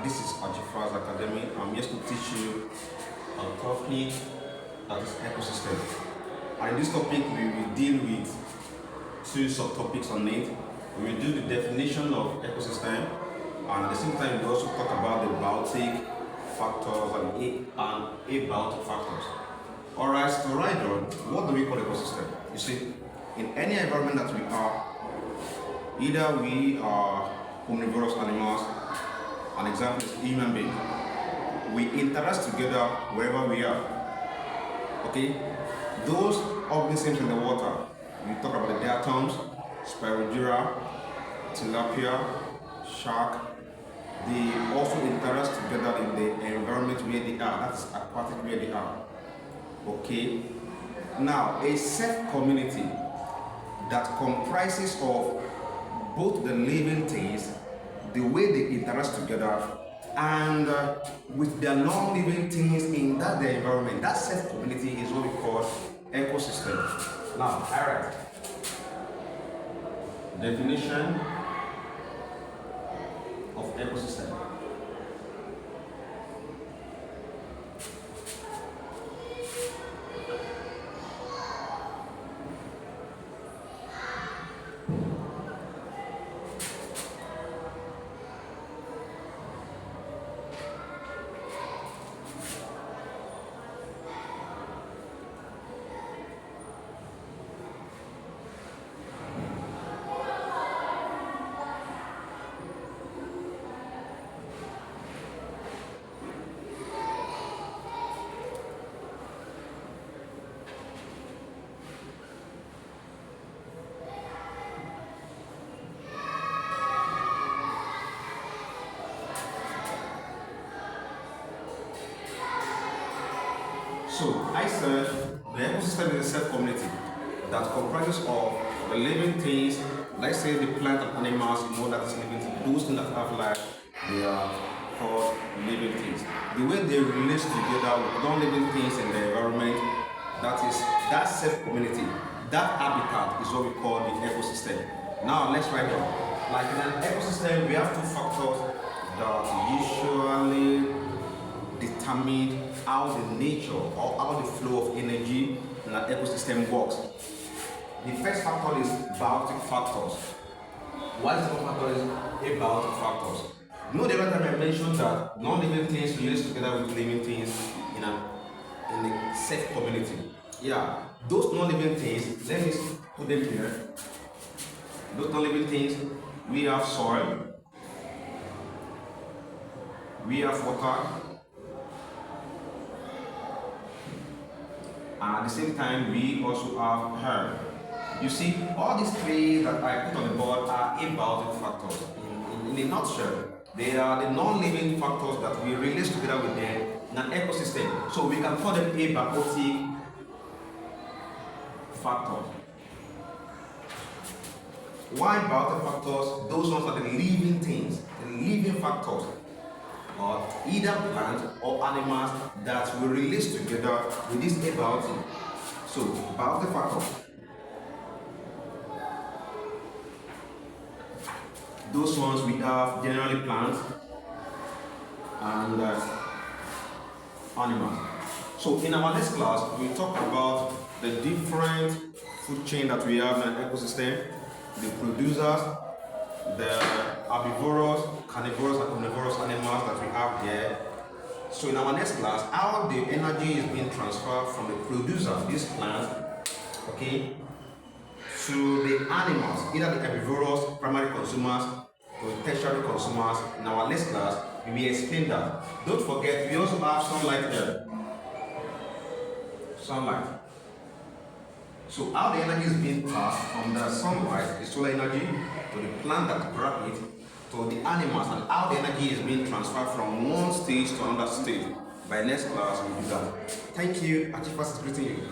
This is Achifa's Academy. I'm here to teach you a topic that is ecosystem. And in this topic, we will deal with two subtopics on it. We will do the definition of ecosystem, and at the same time, we will also talk about the biotic factors and abiotic factors. Alright, so right on, what do we call ecosystem? You see, in any environment that we are, either we are omnivorous animals, an example is human being, we interact together wherever we are. Okay, those organisms in the water, we talk about the diatoms, Spirodura, tilapia, shark, they also interact together in the environment where they are, that's aquatic where they are. Okay, now a safe community that comprises of both the living things, the way they interact together, and with the non-living things in that their environment. That safe community is what we call ecosystem. Now, alright. Definition of ecosystem. So, I said the ecosystem is a safe community that comprises of the living things, let's say the plant and animals, that is living things, those things that have life, they are called living things. The way they relate together with non-living things in the environment, that safe community, that habitat is what we call the ecosystem. Now, let's write down. Like in an ecosystem, we have two factors that usually determine how the nature or how the flow of energy in an ecosystem works. The first factor is biotic factors. What is the second factor is abiotic factors. You know, the other time I mentioned that non-living things relate together with living things in a safe community. Yeah, those non-living things, let me put them here. Those non-living things, we have soil, we have water, and at the same time, we also have air. You see, all these three that I put on the board are abiotic factors. In a nutshell, they are the non-living factors that we relate together with them in an ecosystem. So we can call them abiotic factors. Why biotic factors? Those ones are the living things, the living factors, or either plants or animals that will relate together with this abiotic. So, biotic factors. Those ones we have generally plants and animals. So, in our next class, we talk about the different food chain that we have in an ecosystem, the producers, the herbivorous, carnivorous, and omnivorous animals that we have here. So in our next class, how the energy is being transferred from the producer, this plant, okay, to the animals, either the herbivorous, primary consumers, or the tertiary consumers. In our next class, we will explain that. Don't forget, we also have sunlight here. Sunlight. So how the energy is being passed from the sunlight, the solar energy, to the plant that grab it, to the animals, and how the energy is being transferred from one stage to another stage. By next class, we'll do that. Thank you. Achievers is greeting you.